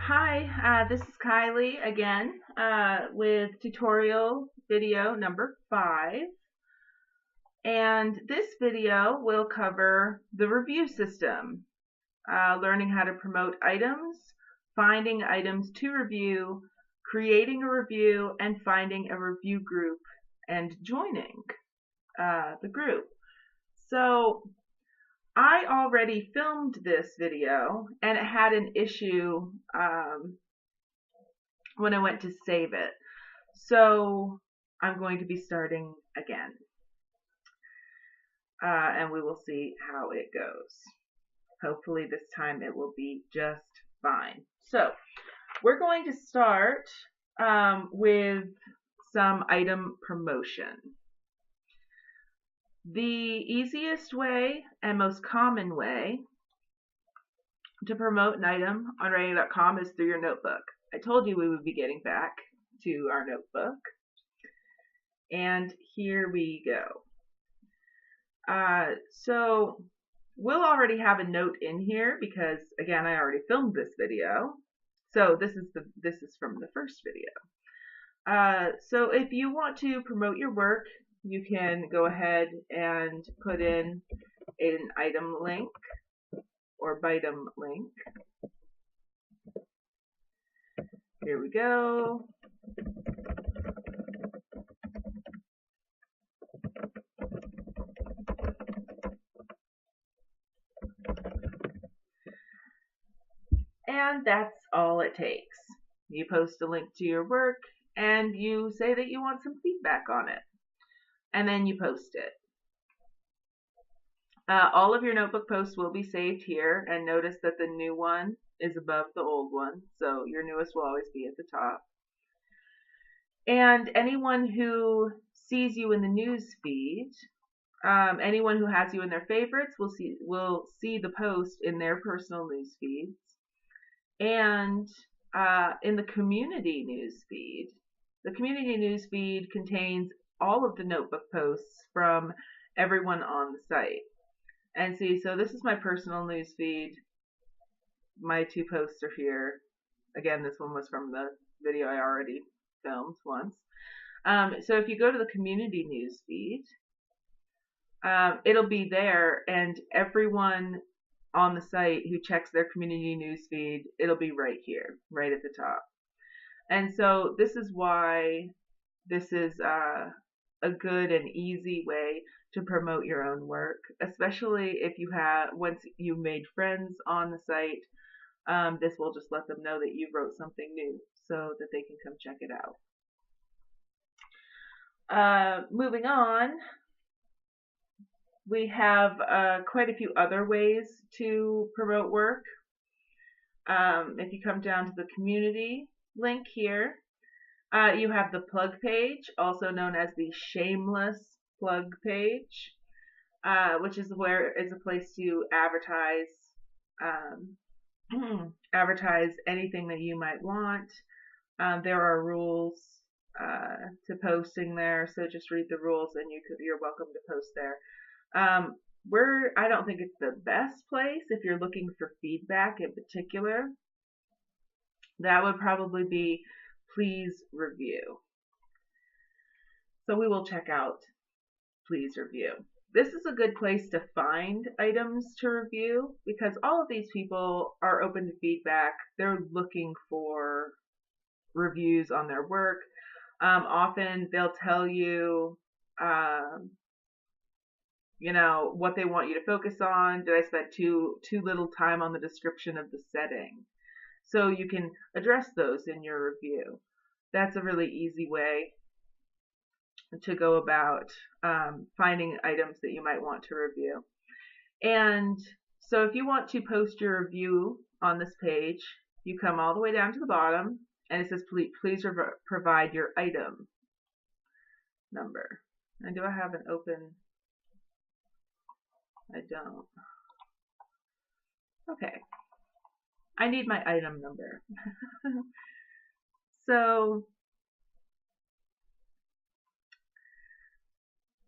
Hi, this is Kylie again with tutorial video number 5. And this video will cover the review system, learning how to promote items, finding items to review, creating a review, and finding a review group and joining the group. So I already filmed this video and it had an issue when I went to save it. So I'm going to be starting again. And we will see how it goes. Hopefully this time it will be just fine. So we're going to start with some item promotion. The easiest way and most common way to promote an item on writing.com is through your notebook. I told you we would be getting back to our notebook. And here we go. So we'll already have a note in here because, again, I already filmed this video. So this is from the first video. So if you want to promote your work, you can go ahead and put in an item link or Bitem link. Here we go. And that's all it takes. You post a link to your work and you say that you want some feedback on it. And then you post it. All of your notebook posts will be saved here, and notice that the new one is above the old one, so your newest will always be at the top. And anyone who sees you in the news feed, anyone who has you in their favorites will see the post in their personal news feeds. And in the community news feed, the community news feed contains all of the notebook posts from everyone on the site. And see, so this is my personal news feed. My 2 posts are here. Again, this one was from the video I already filmed once. So if you go to the community news feed, it'll be there, and everyone on the site who checks their community news feed, it'll be right here, right at the top. And so this is why this is a good and easy way to promote your own work, especially if you have, once you made friends on the site, this will just let them know that you wrote something new so that they can come check it out. Moving on, we have quite a few other ways to promote work. If you come down to the community link here, you have the plug page, also known as the shameless plug page, which is a place to advertise advertise anything that you might want. There are rules to posting there, so just read the rules and you're welcome to post there. I don't think it's the best place if you're looking for feedback in particular. That would probably be please review. So we will check out please review. This is a good place to find items to review because all of these people are open to feedback. They're looking for reviews on their work. Often they'll tell you, what they want you to focus on. Did I spend too little time on the description of the setting? So you can address those in your review. That's a really easy way to go about finding items that you might want to review. And so if you want to post your review on this page, you come all the way down to the bottom and it says please provide your item number. And do I have an open? I don't. Okay. I need my item number. So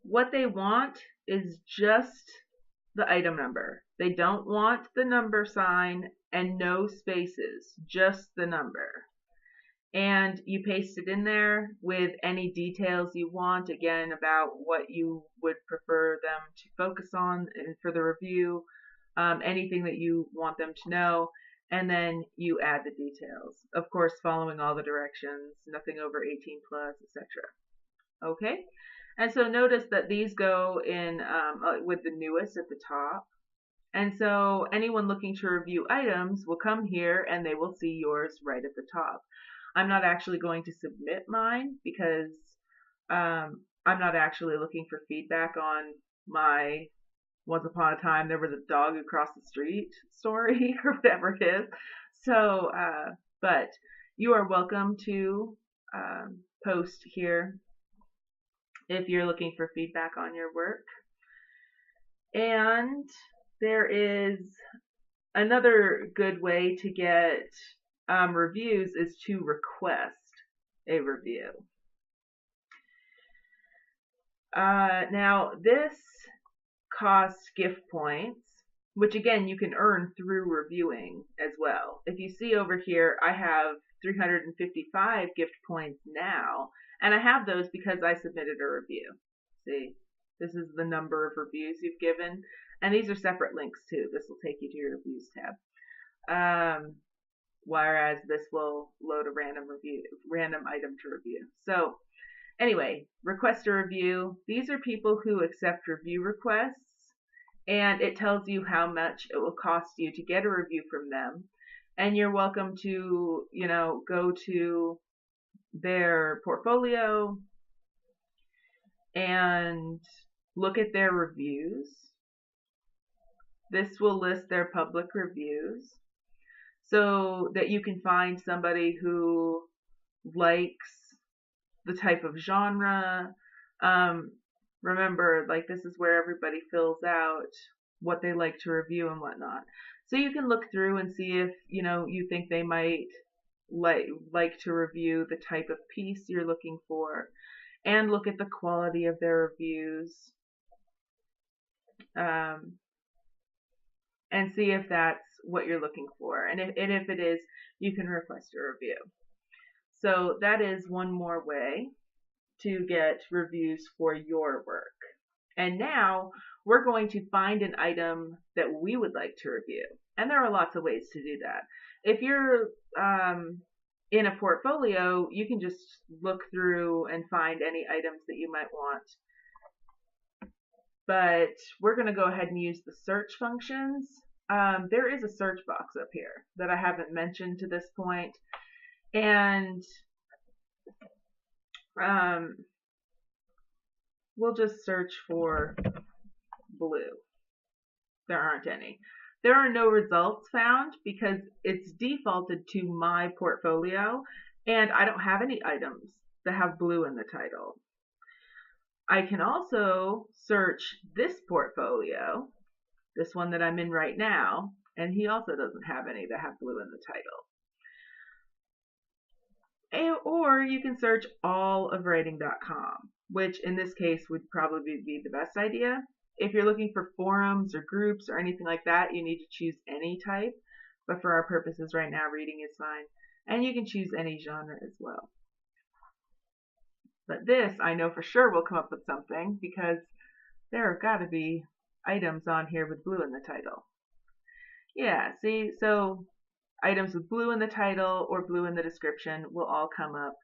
what they want is just the item number. They don't want the number sign and no spaces, just the number. And you paste it in there with any details you want, again, about what you would prefer them to focus on for the review, anything that you want them to know, and then you add the details. Of course, following all the directions, nothing over 18 plus, etc. Okay? And so notice that these go in with the newest at the top. And so anyone looking to review items will come here and they will see yours right at the top. I'm not actually going to submit mine because I'm not actually looking for feedback on my once upon a time there was a dog who crossed the street story or whatever it is. So, but you are welcome to post here if you're looking for feedback on your work. And there is another good way to get reviews is to request a review. Now this costs gift points, which again you can earn through reviewing as well. If you see over here, I have 355 gift points now, and I have those because I submitted a review. See, this is the number of reviews you've given, and these are separate links too. This will take you to your reviews tab. Whereas this will load a random item to review. So anyway, request a review. These are people who accept review requests, and it tells you how much it will cost you to get a review from them. And you're welcome to, go to their portfolio and look at their reviews. This will list their public reviews, so that you can find somebody who likes the type of genre. Remember, like, this is where everybody fills out what they like to review and whatnot. So you can look through and see if, you think they might like to review the type of piece you're looking for, and look at the quality of their reviews. And see if that's what you're looking for. And if it is, you can request a review. So that is one more way to get reviews for your work. And now we're going to find an item that we would like to review. And there are lots of ways to do that. If you're in a portfolio, you can just look through and find any items that you might want. But we're going to go ahead and use the search functions. There is a search box up here that I haven't mentioned to this point. And we'll just search for blue. There aren't any. There are no results found because it's defaulted to my portfolio, and I don't have any items that have blue in the title. I can also search this portfolio, this one that I'm in right now, and he also doesn't have any that have blue in the title. Or you can search all of writing.com, which in this case would probably be the best idea. If you're looking for forums or groups or anything like that, you need to choose any type. But for our purposes right now, reading is fine. And you can choose any genre as well. But this, I know for sure will come up with something because there have got to be items on here with blue in the title. Yeah, see, so items with blue in the title or blue in the description will all come up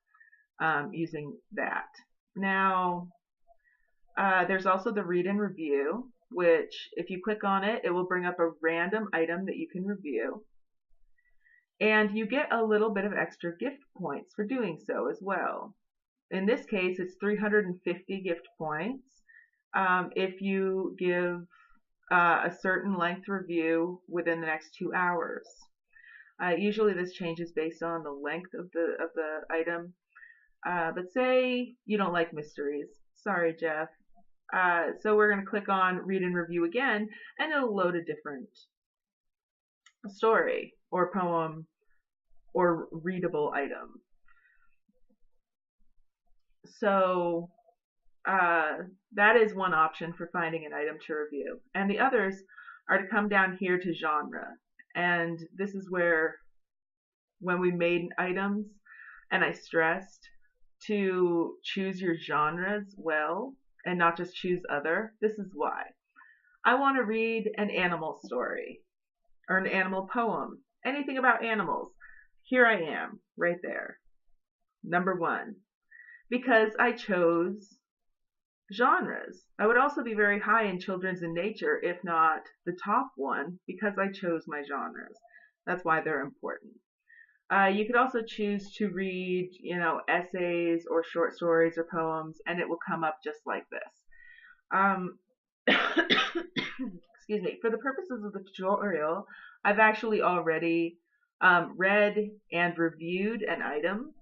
using that. Now, there's also the read and review, which if you click on it, it will bring up a random item that you can review. And you get a little bit of extra gift points for doing so as well. In this case, it's 350 gift points if you give a certain length review within the next 2 hours. Usually this changes based on the length of the item. But say you don't like mysteries. Sorry, Jeff. So we're going to click on read and review again, and it'll load a different story or poem or readable item. So that is one option for finding an item to review. And the others are to come down here to genre. And this is where, when we made items, and I stressed to choose your genres well and not just choose other. This is why. I want to read an animal story or an animal poem, anything about animals. Here I am, right there. Number one, because I chose genres. I would also be very high in children's and nature, if not the top one, because I chose my genres. That's why they're important. You could also choose to read, essays or short stories or poems, and it will come up just like this. Excuse me. For the purposes of the tutorial, I've actually already read and reviewed an item,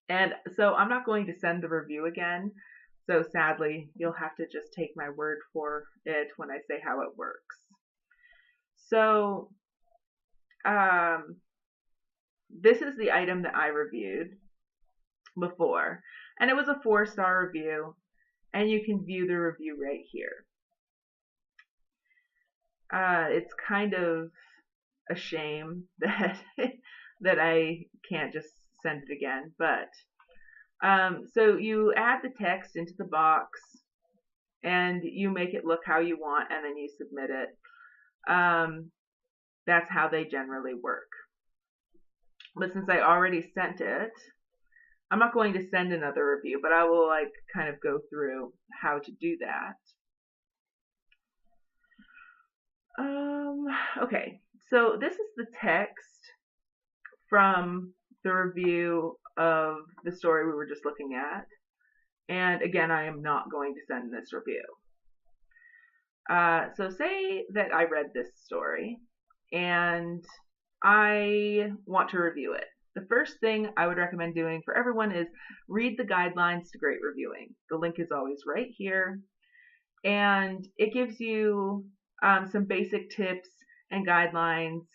and so I'm not going to send the review again. So sadly, you'll have to just take my word for it when I say how it works. So, this is the item that I reviewed before, and it was a 4-star review, and you can view the review right here. It's kind of a shame that that I can't just send it again, but so you add the text into the box, and you make it look how you want, and then you submit it. That's how they generally work. But since I already sent it, I'm not going to send another review, but I will kind of go through how to do that. Okay, so this is the text from the review of the story we were just looking at. And again, I am not going to send this review. So say that I read this story and I want to review it. The first thing I would recommend doing for everyone is read the guidelines to great reviewing. The link is always right here. And it gives you some basic tips and guidelines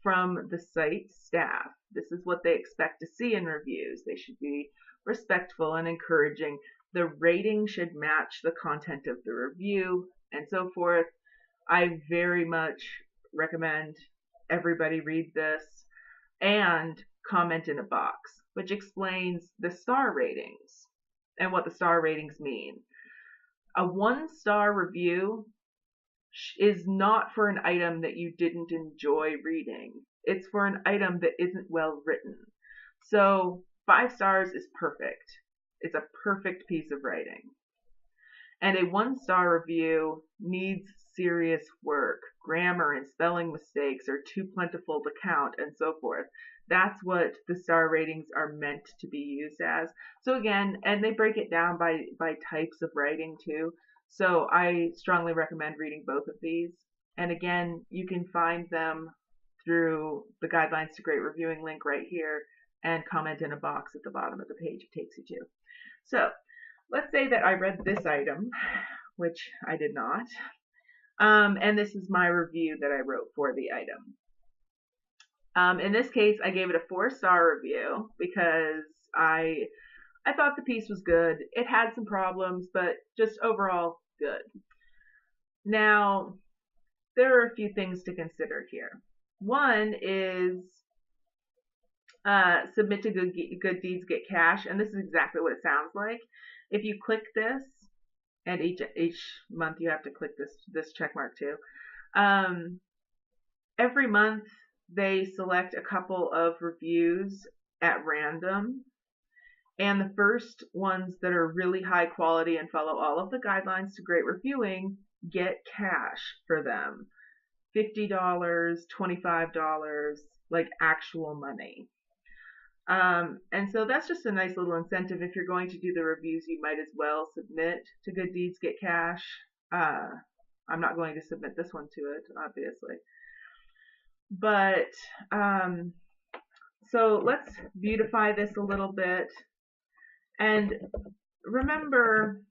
from the site staff. This is what they expect to see in reviews. They should be respectful and encouraging. The rating should match the content of the review, and so forth. I very much recommend everybody read this and comment in a box, which explains the star ratings and what the star ratings mean. A 1-star review is not for an item that you didn't enjoy reading. It's for an item that isn't well written. So 5 stars is perfect. It's a perfect piece of writing. And a 1-star review needs serious work. Grammar and spelling mistakes are too plentiful to count, and so forth. That's what the star ratings are meant to be used as. So again, and they break it down by types of writing too. So I strongly recommend reading both of these. And again, you can find them through the Guidelines to Great Reviewing link right here, and comment in a box at the bottom of the page it takes you to. So let's say that I read this item, which I did not. And this is my review that I wrote for the item. In this case, I gave it a 4-star review because I thought the piece was good. It had some problems, but just overall good. Now, there are a few things to consider here. One is submit to Good Deeds Get Cash, and this is exactly what it sounds like. If you click this, and each month you have to click this check mark too. Every month they select a couple of reviews at random, and the first ones that are really high quality and follow all of the guidelines to great reviewing get cash for them. $50, $25, like actual money. And so that's just a nice little incentive. If you're going to do the reviews, you might as well submit to Good Deeds Get Cash. I'm not going to submit this one to it, obviously. But, so let's beautify this a little bit. And remember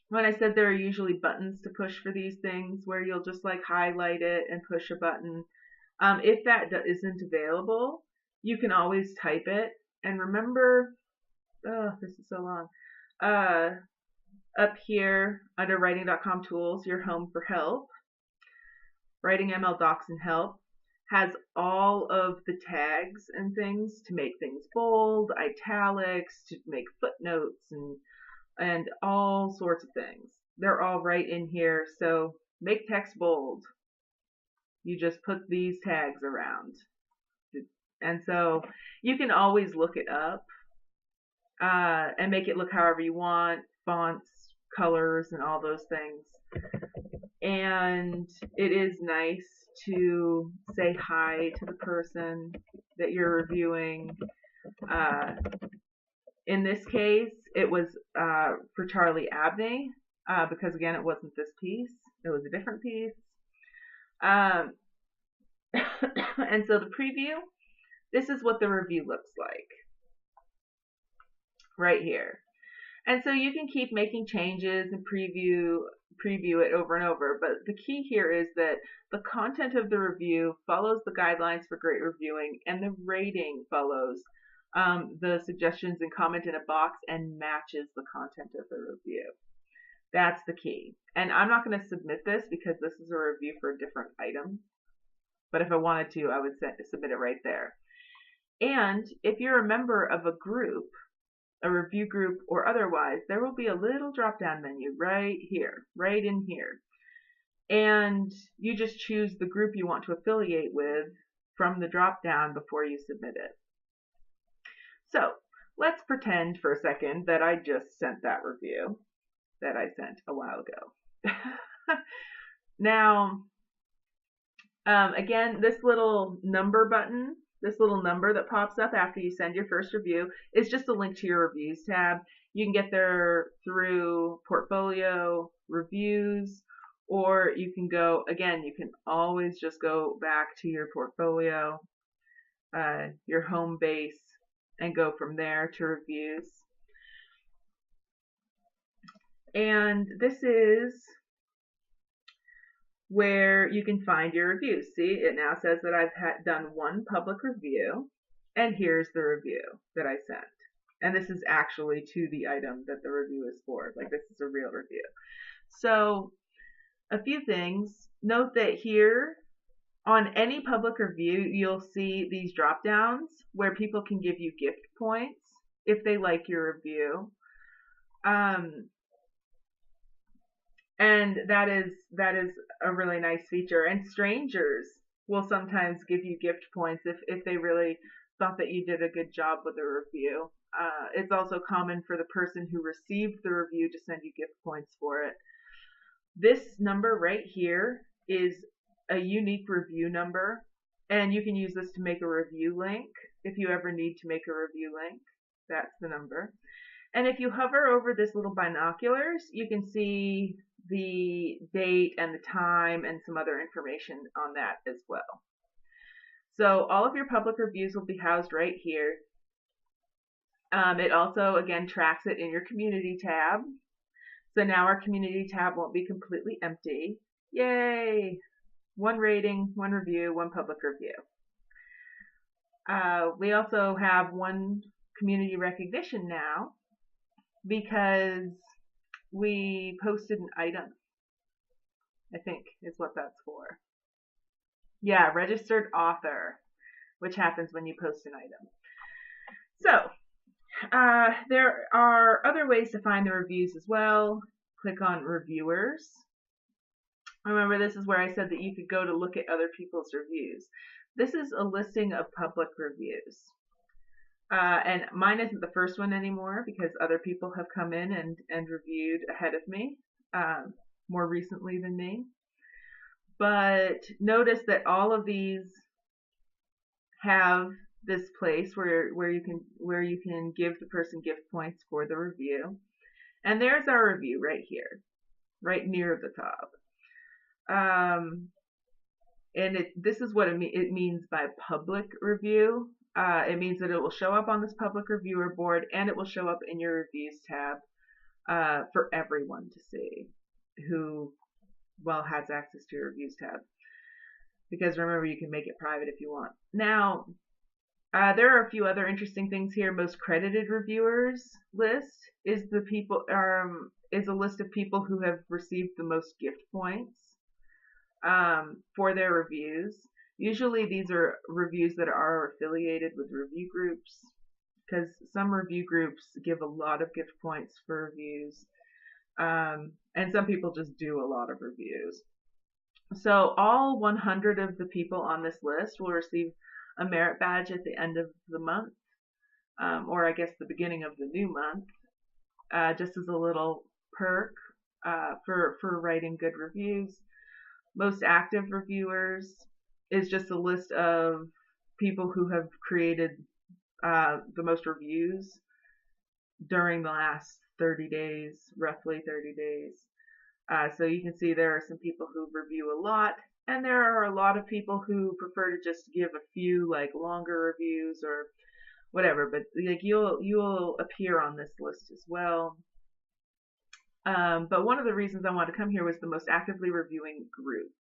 when I said there are usually buttons to push for these things, where you'll just highlight it and push a button. If that isn't available, you can always type it. And remember, this is so long. Uh, Up here under writing.com tools, your home for help, writing ML docs and help has all of the tags and things to make things bold, italics, to make footnotes and all sorts of things. They're all right in here. So make text bold. You just put these tags around. And so you can always look it up and make it look however you want, fonts, colors, and all those things. And it is nice to say hi to the person that you're reviewing. In this case, it was for Charlie Abney, because again, it wasn't this piece, it was a different piece. Um, and so the preview, this is what the review looks like right here. And so you can keep making changes and preview it over and over. But the key here is that the content of the review follows the guidelines for great reviewing, and the rating follows the suggestions and comment in a box and matches the content of the review. That's the key. And I'm not going to submit this because this is a review for a different item. But if I wanted to, I would submit it right there. And if you're a member of a group, a review group or otherwise, there will be a little drop down menu right here, right in here. And you just choose the group you want to affiliate with from the drop down before you submit it. So let's pretend for a second that I just sent that review that I sent a while ago. Now, again, this little number button, this little number that pops up after you send your first review is just a link to your reviews tab. You can get there through portfolio, reviews, or you can go, again, you can always just go back to your portfolio, your home base, and go from there to reviews. And this is where you can find your reviews. See, it now says that I've done one public review, and here's the review that I sent. And this is actually to the item that the review is for. Like, this is a real review. So, a few things. Note that here, on any public review, you'll see these drop downs where people can give you gift points if they like your review. And that is a really nice feature. And strangers will sometimes give you gift points if they really thought that you did a good job with the review. It's also common for the person who received the review to send you gift points for it. This number right here is a unique review number, and you can use this to make a review link if you ever need to make a review link. That's the number. And if you hover over this little binoculars, you can see the date and the time and some other information on that as well. So all of your public reviews will be housed right here. It also, again, tracks it in your community tab. So now our community tab won't be completely empty. Yay! One rating, one review, one public review. We also have one community recognition now because we posted an item, I think is what that's for. Yeah, registered author, which happens when you post an item. So, there are other ways to find the reviews as well. Click on reviewers. Remember, this is where I said that you could go to look at other people's reviews. This is a listing of public reviews. And mine isn't the first one anymore because other people have come in and reviewed ahead of me, more recently than me. But notice that all of these have this place where you can give the person gift points for the review. And there's our review right here, right near the top. And this is what it means by public review. It means that it will show up on this public reviewer board and it will show up in your reviews tab for everyone to see who, well, has access to your reviews tab. Because remember, you can make it private if you want. Now, There are a few other interesting things here. Most credited reviewers list is is a list of people who have received the most gift points for their reviews. Usually these are reviews that are affiliated with review groups, because some review groups give a lot of gift points for reviews, and some people just do a lot of reviews. So all 100 of the people on this list will receive a merit badge at the end of the month, or I guess the beginning of the new month, just as a little perk for writing good reviews. Most active reviewers is just a list of people who have created the most reviews during the last 30 days, roughly 30 days. So you can see there are some people who review a lot, and there are a lot of people who prefer to just give a few like longer reviews or whatever. But like you'll appear on this list as well. But one of the reasons I wanted to come here was the most actively reviewing groups.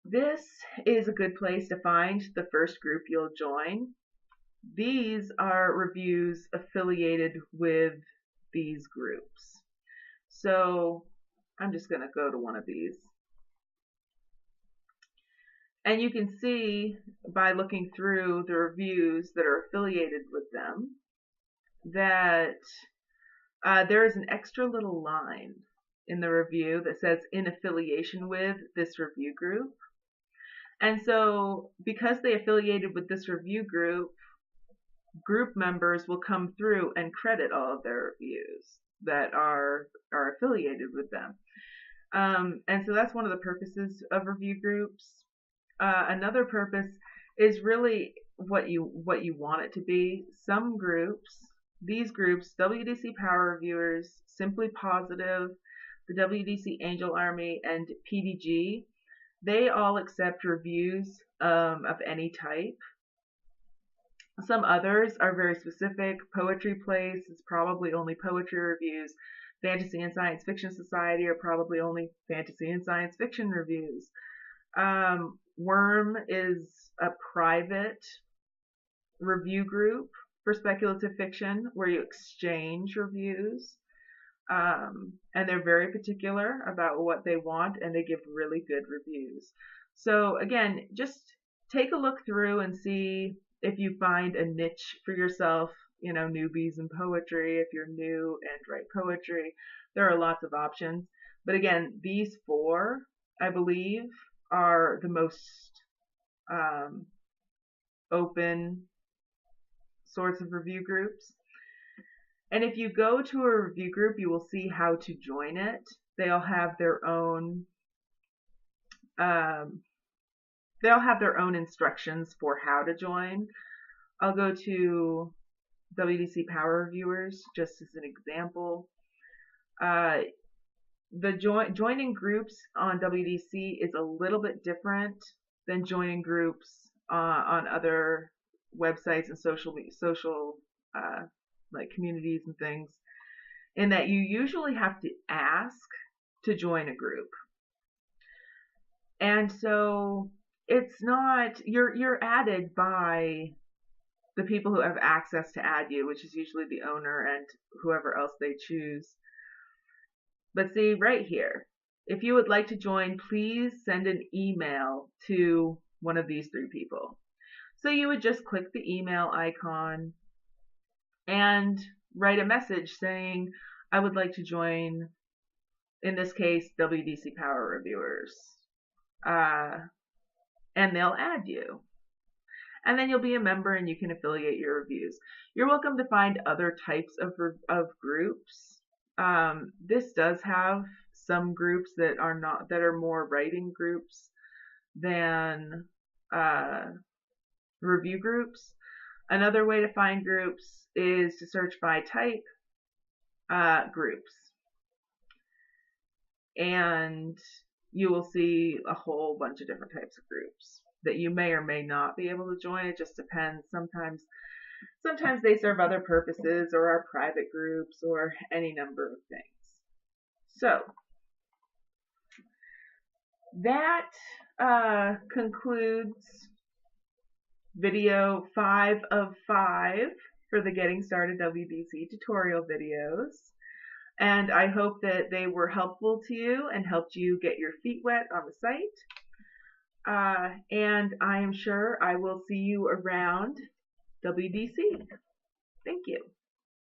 This is a good place to find the first group you'll join. These are reviews affiliated with these groups. So I'm just going to go to one of these. And you can see by looking through the reviews that are affiliated with them that there is an extra little line in the review that says in affiliation with this review group. And so because they affiliated with this review group members will come through and credit all of their reviews that are affiliated with them. And so that's one of the purposes of review groups. Another purpose is really what you want it to be. Some groups, these groups, WDC Power Reviewers, Simply Positive, the WDC Angel Army, and PDG, they all accept reviews of any type. Some others are very specific. Poetry Place is probably only poetry reviews. Fantasy and Science Fiction Society are probably only fantasy and science fiction reviews. Worm is a private review group for speculative fiction where you exchange reviews. And they're very particular about what they want, and they give really good reviews. So again, just take a look through and see if you find a niche for yourself, newbies in poetry. If you're new and write poetry, there are lots of options. But again, these four, I believe, are the most open sorts of review groups. And if you go to a review group, you will see how to join it. They'll have their own instructions for how to join. I'll go to WDC Power Reviewers just as an example. The joining groups on WDC is a little bit different than joining groups on other websites and social like communities and things, in that you usually have to ask to join a group. And so it's not, you're added by the people who have access to add you, which is usually the owner and whoever else they choose. But see right here, if you would like to join, please send an email to one of these three people. So you would just click the email icon and write a message saying, I would like to join, in this case, WDC Power Reviewers. And they'll add you. And then you'll be a member and you can affiliate your reviews. You're welcome to find other types of groups. This does have some groups that are more writing groups than review groups. Another way to find groups is to search by type, groups. And you will see a whole bunch of different types of groups that you may or may not be able to join. It just depends. Sometimes they serve other purposes or are private groups or any number of things. So that concludes video 5 of 5 for the Getting Started WDC tutorial videos. And I hope that they were helpful to you and helped you get your feet wet on the site. And I am sure I will see you around WDC. Thank you.